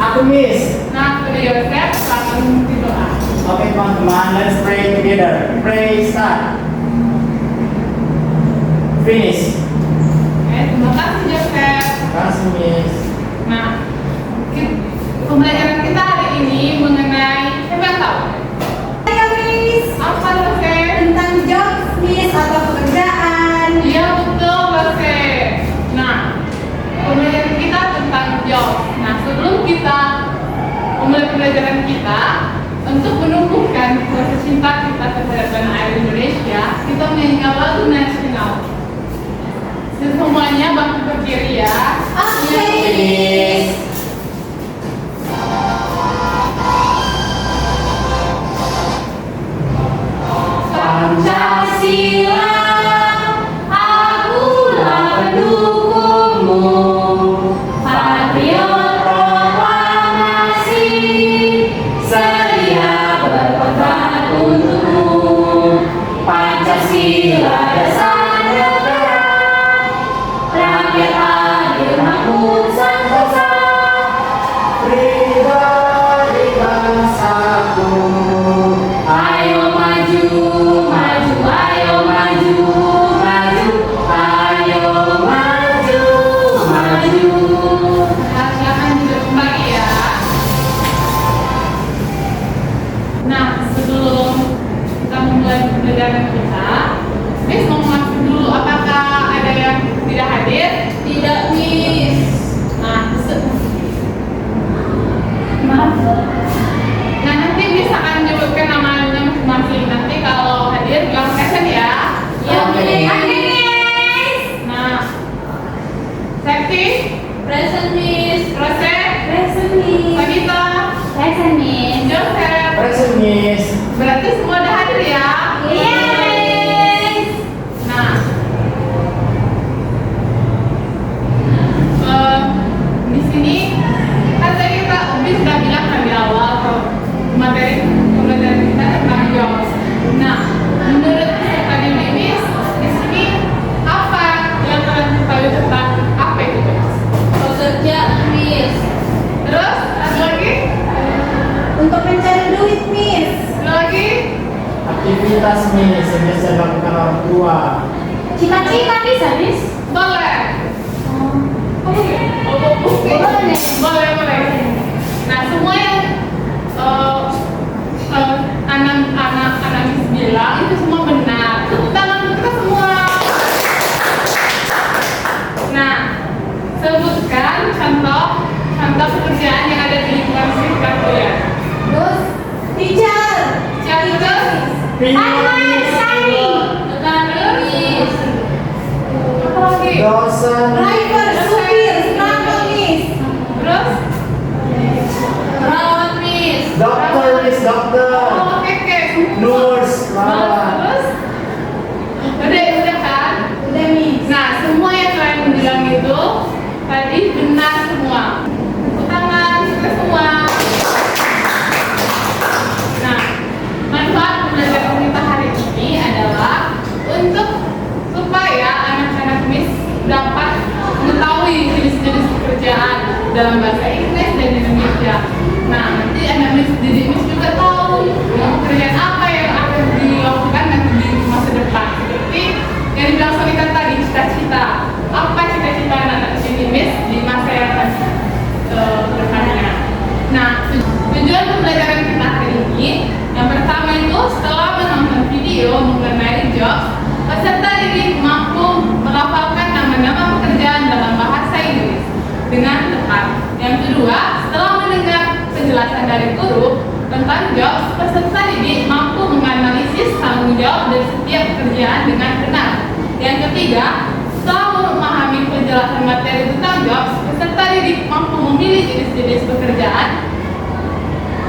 Aku Miss. Nah, sudah Yosef, selamat mengikuti doa. Oke teman-teman, let's pray together. Pray start. Finish. Oke, terima kasih Yosef. Kasih Miss. Nah, pembelajaran kita hari ini mengenai siapa yang tahu? Ayo Miss, Apa Yosef? tentang job Miss atau pekerjaan. Iya betul Yosef. Nah, pembelajaran kita tentang job. Nah, sebelum kita memulai pembelajaran kita, untuk menumbuhkan rasa cinta kita terhadap tanah air Indonesia, kita menyanyikan lagu nasional. Semuanya bangkit berdiri ya. Oke Miss. Pancasila, akulah pendukungmu, patriot proklamasi, sedia berkorban untukmu. Pancasila dasar negara, rakyat adil makmur sentosa. Pribadi bangsaku. Ayo maju, maju, ayo maju, maju, ayo maju, maju. Silakan duduk kembali ya. Nah, sebelum kita memulai pembelajaran kita, Miss mau masuk dulu. Apakah ada yang tidak hadir? Tidak, Miss. Nah, Maaf. nah nanti Miss akan menyebutkan namanya masing-masing. Nanti kalau hadir bilang present ya. Ya, Oke. Miss. Nah, Septi, Present, Miss. Rose, Present, Miss. Wanita, Present, Miss. Joseph. Present Miss. Berarti semua udah hadir ya? Yes. Nah, di sini kan tadi kita Ubi sudah bilang kan di awal kalau materi pembelajaran kita tentang jobs. Nah, menurut tadi Miss, di sini apa yang kalian ketahui tentang apa itu jobs? Pekerjaan, Miss. Terus ada lagi? Untuk mencari duit, Miss. Ada lagi? Aktivitas Miss yang biasa dilakukan orang tua. Cita-cita bisa, Miss. Boleh. Oh, Boleh. Boleh. Boleh. Nah, semua yang anak-anak Miss bilang itu semua benar. Tepuk tangan untuk kita semua. Nah, sebutkan contoh pekerjaan yang ada di lingkungan sekitar kalian. Terus, teacher. Contoh, Pilot Miss. apa lagi? dosen, Driver, supir, driver, Miss. Terus, Perawat, Miss. dokter Miss, dokter, oh, oke. nurse, perawat. Terus, udah kan? Udah, Miss. Nah, semua yang kalian bilang itu tadi benar semua. Tepuk tangan kita semua. Nah, manfaat pembelajaran kita hari ini adalah untuk supaya anak-anak Miss dapat mengetahui jenis-jenis pekerjaan dalam bahasa Inggris dan Indonesia. Nah, nanti anak Miss juga tahu pekerjaan apa yang akan dilakukan nanti di masa depan. Seperti yang dibilang Sonita tadi, cita-cita. Apa cita-cita anak-anak Miss di masa yang akan depannya? Nah, tujuan pembelajaran kita hari ini, yang pertama itu setelah menonton video mengenai jobs, peserta didik mampu melafalkan nama-nama pekerjaan dalam bahasa Inggris dengan tepat. Yang kedua, setelah mendengar penjelasan dari guru tentang jobs, peserta didik mampu menganalisis tanggung jawab dari setiap pekerjaan dengan benar. Yang ketiga, setelah memahami penjelasan materi tentang jobs, peserta didik mampu memilih jenis-jenis pekerjaan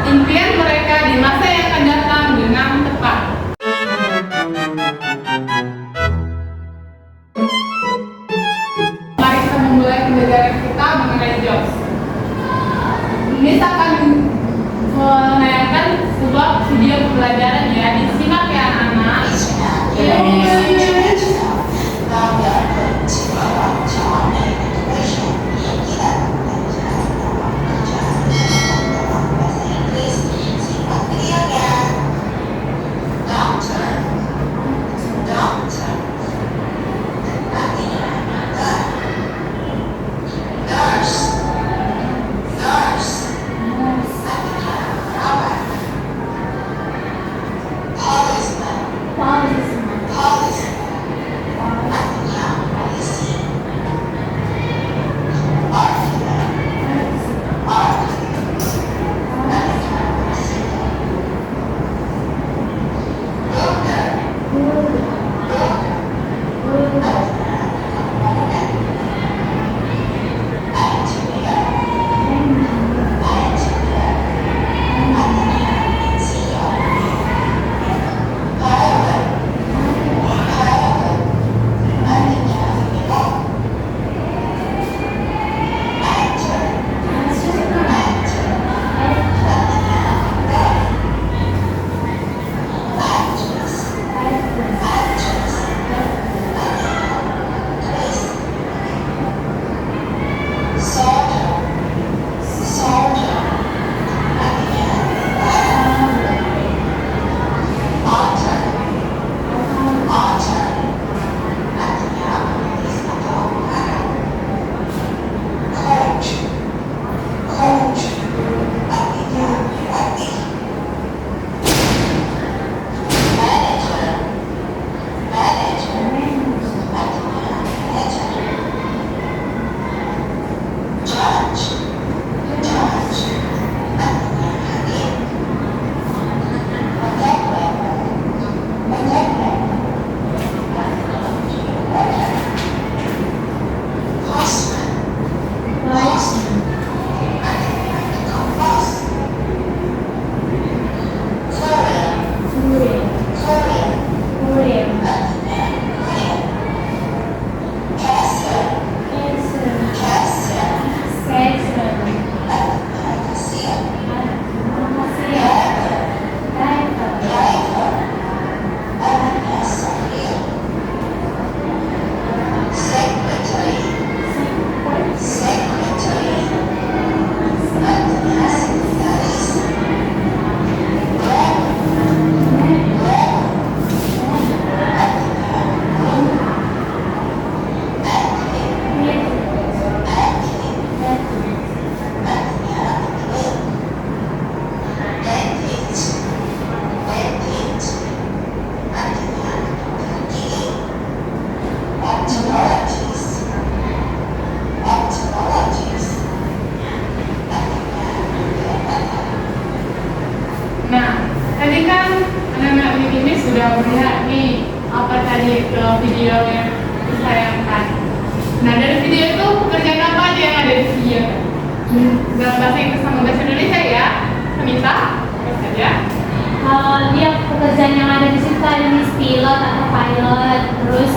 impian mereka di masa yang akan datang dengan tepat. Mari kita memulai pembelajaran kita mengenai jobs. Ini akan menayangkan sebuah video pembelajaran ya, disimak ya anak-anak. melihat nih apa tadi video yang disayangkan. Nah dari video itu pekerjaan apa aja yang ada di video? Dalam bahasa Inggris sama bahasa Indonesia ya, Anita, apa saja? Lihat pekerjaan yang ada di situ ada Miss pilot atau pilot, terus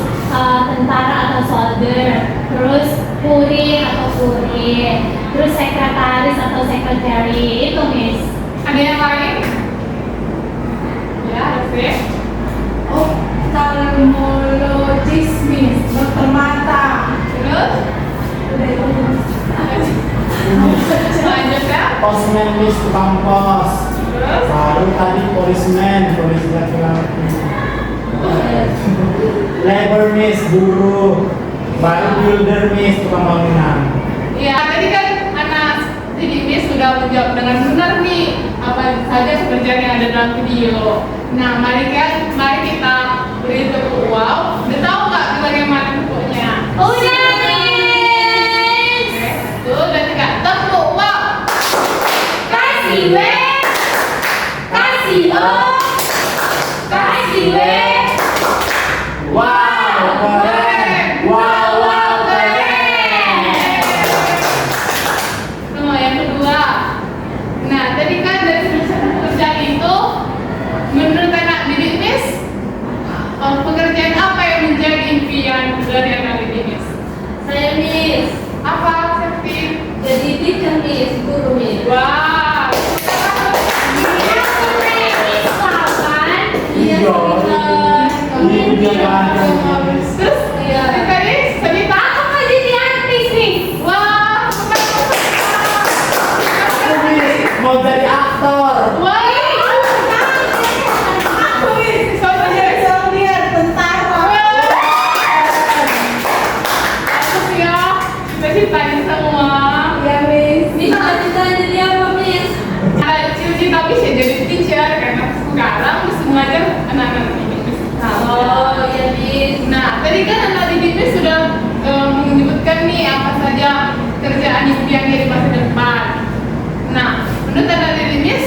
tentara atau soldier, terus kurir atau kurir, terus sekretaris atau sekretari. Itu Miss. Ada yang lain? Ya, oke. Oftalmologis Miss, dokter mata. Terus? Udah itu. Lanjut ya. Postman miss, tukang pos. Terus? Baru tadi policeman, polisi laki-laki. Labor miss, buruh. Baru builder miss, tukang bangunan. Ya, tadi kan anak didik Miss sudah menjawab dengan benar nih apa saja pekerjaan yang ada dalam video. Nah, mari kita beri tepuk wow. Udah tahu nggak bagaimana tepuknya? Udah Miss. Oke, 1, 2, 3, tepuk wow. Kasih W, kasih O, kasih W. Wow, keren. Wow, wow, keren. Nah, yang kedua. Nah, tadi kan dari pekerjaan itu, menurut anak didik Miss, pekerjaan apa yang menjadi impian dari anak didik Miss? Saya Miss, Apa, Septi? jadi teacher Miss, guru Miss. Wow. Iya, keren Miss, kapan? Iya. Iya, kan. Terus, Iya. tadi Sabita? Aku mau jadi artis Miss. Wah, Aku miss, mau jadi aktor. wah, Aku Miss, soldier. soldier, tentara. Bagus ya, cita-citanya semua. Ya Miss. Miss, cita-cita jadi apa Miss? Ada cita-cita bisa jadi teacher karena sekarang bisa mengajar anak-anak didik Miss. Oh, ya Miss. Nah, tadi kan anak didik Miss sudah menyebutkan nih apa saja kerjaan impiannya di masa depan. Nah, menurut anak didik Miss,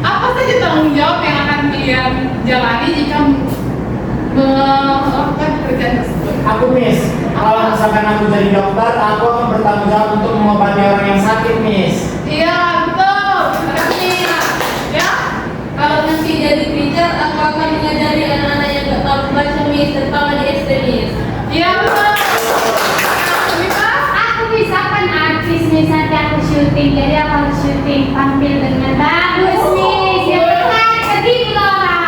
apa saja tanggung jawab yang akan kalian jalani jika melakukan pekerjaan tersebut? Aku miss, kalau misalkan aku jadi dokter, aku akan bertanggung jawab untuk mengobati orang yang sakit miss. Iya, betul. Artinya, ya. Kalau nanti jadi teacher, aku akan mengajari anak-anak yang gak tahu baca Miss, terutama di SD Miss. Iya, betul. Nah, Sabita? Aku bisa kan artis Miss, nanti aku syuting, jadi aku harus syuting tampil dengan bagus Miss. Ya benar, begitu orang.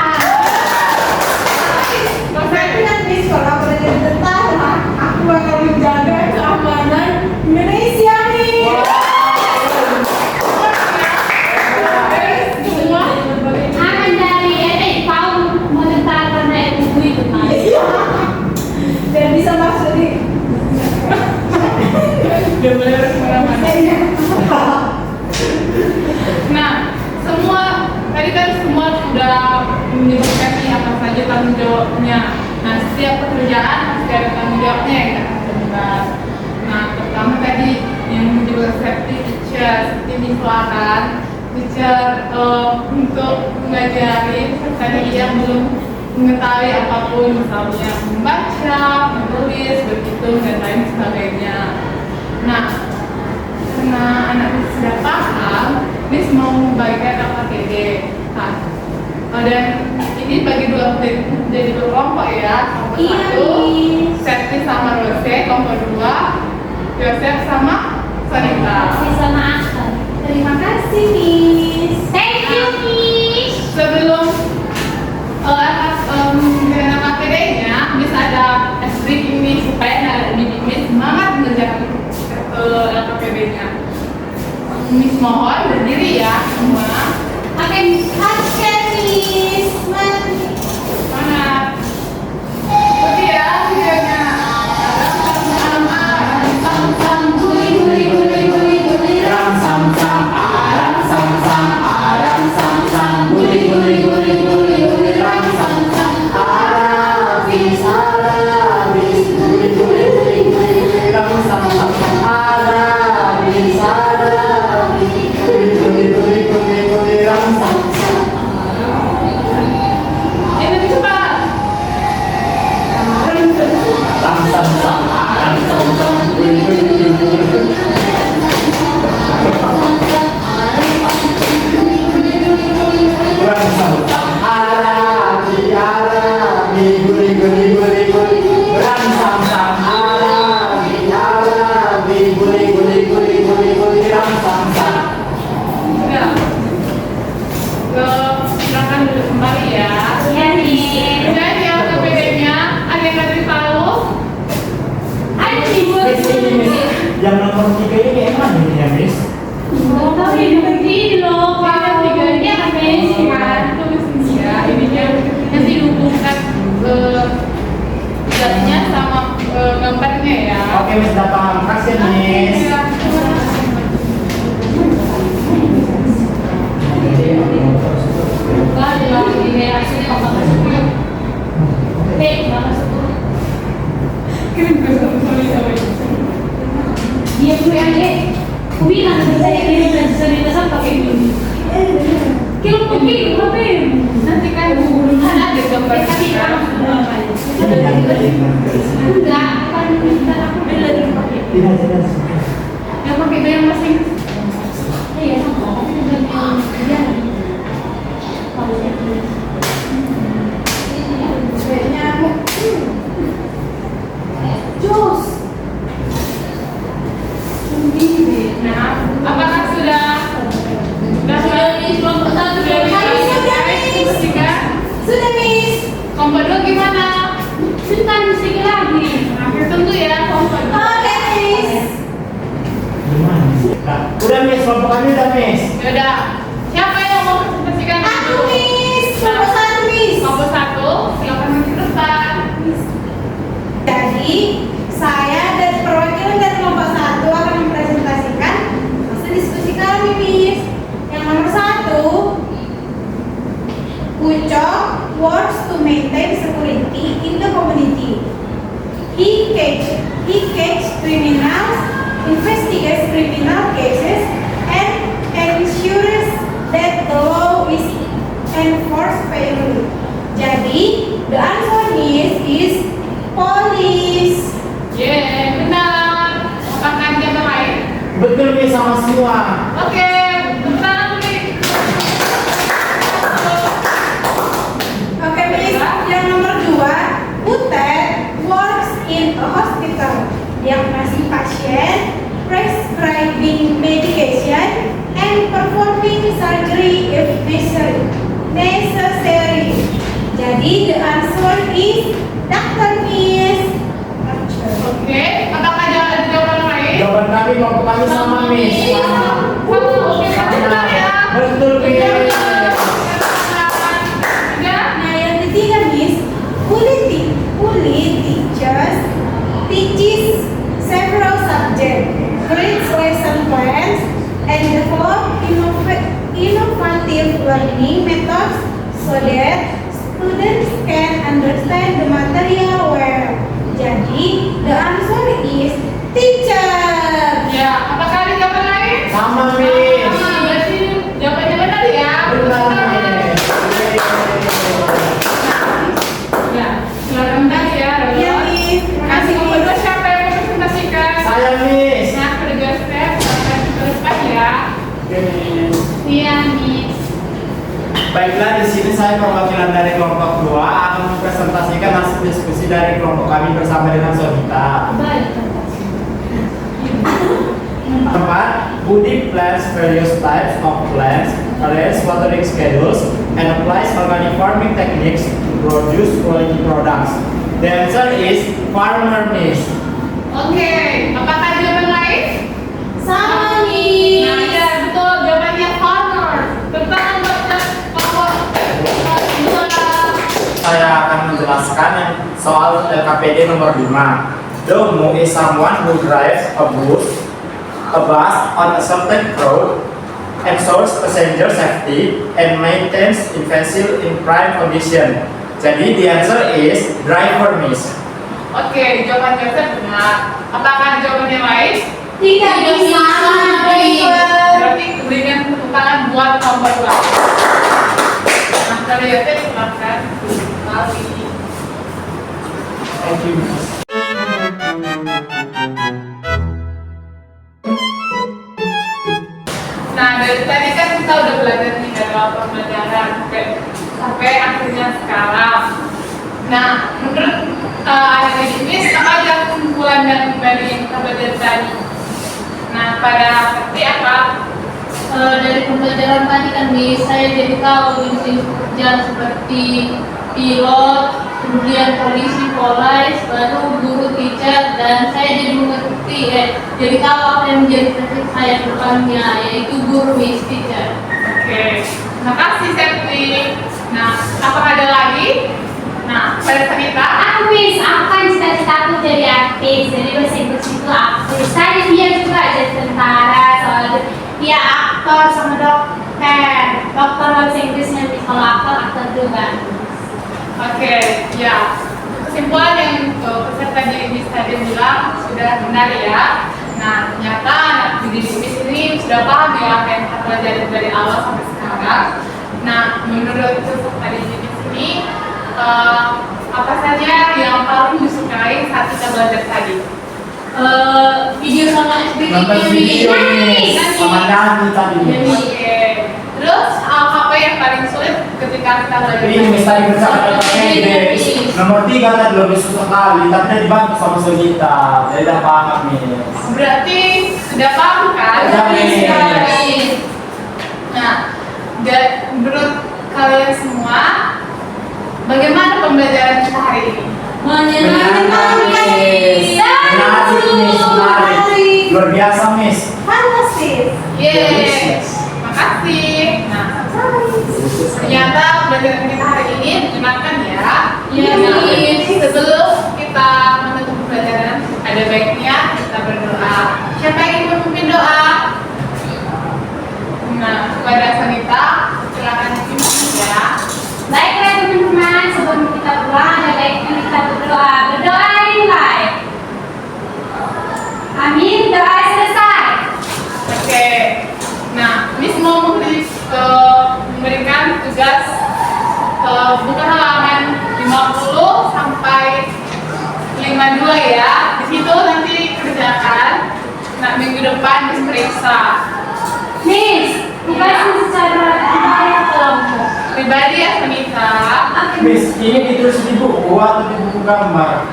Miss, kalau aku udah jadi tentara, aku bakal menjaga keamanan Indonesia Miss. Semua Akan dari kau menentang karena ibu itu Mas. Dan bisa masuk di udah mulai kemana-mana. Nah, semua tadi kan semua sudah menyebutkan nih apa saja tanggung jawabnya. Nah, setiap pekerjaan pasti ada tanggung jawabnya yang kita akan bahas. Nah, pertama tadi yang menyebut safety teacher, seperti misalkan teacher untuk mengajari peserta yang belum mengetahui apapun, misalnya membaca, menulis, berhitung dan lain sebagainya. Nah, karena anak sudah paham, Miss mau membagikan AKD. Nah, dan ini bagi jadi dua kelompok ya. Kelompok Iya, satu, Miss. Septi sama Rose. Kelompok dua, Yosef sama Sonita. Kasih sama aku. Terima kasih Miss. Thank you Miss. Sebelum dengan AKD-nya, Miss ada break ini supaya anak didik Miss semangat mengerjakan LKPD-nya. Miss mohon berdiri ya semua. Oke, Miss. Semangat. Ikuti ya videonya. Ram sam sam, aram sam sam, aram sam sam, guli guli guli guli guli, ram sam sam, arabis arabis, guli guli guli guli, ram sam sam, arabis arabis, guli guli guli guli guli, ram sam sam. Ini cepat. Miss datang. Makasih Miss. Dia gue aja, gue bilang saya kirim dan solidaritas pakai ini. Kirim kopi, kopi. Nanti kan ada gambar kita. Enggak, kan kita aku beli lagi pakai. Yang pakai itu yang masing. Iya, sama. Dia Jos. Nah, apakah sudah di kelompok satu sudah diselesaikan? Sudah, Miss. Kelompok dua gimana? Bentar, sedikit lagi. Nah, kita tunggu ya kelompok dua. Oke, Miss. Nah, udah Miss, kelompok kami udah Miss. Yaudah, siapa yang mau presentasikan? Aku, Miss. Kelompok satu, Miss. Kelompok satu, silakan maju ke depan. Jadi, saya dan perwakilan dari kelompok satu akan mempresentasikan hasil diskusi kami, Miss. Yang nomor satu, Ucok works to maintain security in the community. He catch criminals, investigates criminal cases, and ensures that the law is enforced fairly. Jadi, the answer is police. Yeah, benar. Apakah ada yang lain? Betul Miss, sama semua. Oke, tepuk tangan dulu. Oke, Miss. Yang nomor dua, Butet works in a hospital. Diagnosing pasien, prescribing medication, and performing surgery if necessary. Jadi, the answer is Dr. Miss. Oke, apakah ada jawaban lain? Jawaban kami, kelompok kami sama Miss. Sama. Oke, benar ya. Betul Miss. Nah, yang ketiga, Miss, Uli teaches several subjects, creates lesson plans, and develop innovative learning methods so that students can understand the material well. Jadi, the answer is teacher. Ya, apakah ada jawaban lain? Sama Miss. Sama, berarti jawabannya benar ya. Benar Miss. Ya, silakan bentar ya, Rodo. Iya, Miss. Terima Kasih kasih, nomor Miss. dua siapa yang mau presentasikan? Saya Miss. Nah, kedua step, silakan teruskan ya. Oke Miss. Iya, Miss. Baiklah, di sini saya perwakilan dari kelompok 2 akan mempresentasikan hasil diskusi dari kelompok kami bersama dengan Sonita. Baik. Tempat, Budi plans various types of plants, arranges watering schedules, and applies organic farming techniques to produce quality products. The answer is farmer Miss. Oke, apakah ada jawaban lain? Sama, Miss. Nah, ya betul, jawabannya farmer. Tentang kelompok dua. Saya akan menjelaskan yang soal LKPD nomor 5. Domo is someone who drives a bus on a certain road, ensures passenger safety, and maintains a vessel in prime condition. Jadi the answer is driver Miss. Oke, jawaban Joseph benar. Apakah ada jawaban yang lain? Tidak bisa, driver. Berarti berikan tepuk tangan buat kelompok dua. Nah, kalau Yosef silakan kembali. Thank you Miss. Nah, dari tadi kan kita udah belajar nih dari awal pembelajaran sampai akhirnya sekarang. Nah, menurut adik Miss, apa aja kesimpulan dari yang kita belajar tadi? Nah, pada seperti apa? Dari pembelajaran tadi kan Miss, saya jadi tahu jenis pekerjaan seperti pilot, kemudian polisi, polis, baru guru, teacher, dan saya jadi mengerti jadi tahu apa yang menjadi profesi saya ke depannya, yaitu guru, Miss, teacher. Oke, terima kasih Septi. Nah, apakah ada lagi? Nah, pada Sanita, Aku Miss, aku kan cita-citaku jadi artis, jadi bahasa Inggris itu Misalnya dia juga jadi tentara, soalnya dia aktor sama dokter. Dokter bahasa Inggrisnya, kalau aktor juga. Oke, ya. Kesimpulan yang peserta didik tadi bilang sudah benar ya. Nah, ternyata anak didik ini sudah paham ya apa yang kita pelajari dari awal sampai sekarang. Nah, menurut peserta didik ini, apa saja yang paling disukai saat kita belajar tadi? Video sama Nonton video nih, sama nyanyi tadi. Oke. Terus apa yang paling sulit ketika kita belajar? Ini misalnya bercakap-cakapnya ide. Nomor 3 tadi lebih susah kali, tapi dia dibantu sama Sogita. Jadi udah paham nih. Berarti sudah paham kan? Sudah, Miss. Nah, menurut kalian semua, bagaimana pembelajaran kita hari ini? Menyenangkan, Miss. Menarik, Miss. Menarik. Luar biasa, Miss. Fantastis. Yeay, makasih. Nah, ternyata pembelajaran kita hari ini menyenangkan ya. Iya, Nah, Miss. sebelum kita menutup pembelajaran, ada baiknya kita berdoa. Siapa yang ingin memimpin doa? Nah, kepada Sanita, silakan dipimpin ya. Baiklah teman-teman, sebelum kita pulang ada baiknya kita berdoa. Berdoa dimulai. Amin, doa selesai. Oke. Nah, Miss mau memberikan tugas ke buku halaman 50 sampai 52 ya. Di situ nanti kerjakan. Nah, minggu depan Miss periksa. Miss, tugasnya secara pribadi atau kelompok? Pribadi ya, Sanita. Miss, ini ditulis di buku atau di buku gambar?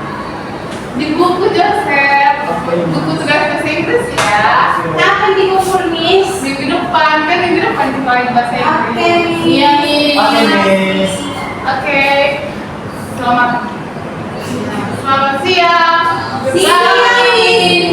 Di buku Joseph, Oke. buku tugas bahasa Inggris ya. Kapan diukur, Miss? Minggu depan kan minggu depan kita lagi bahasa Inggris. Oke, Miss. Iya, Miss. Oke, Miss. Oke. Selamat siang. Siang, Miss.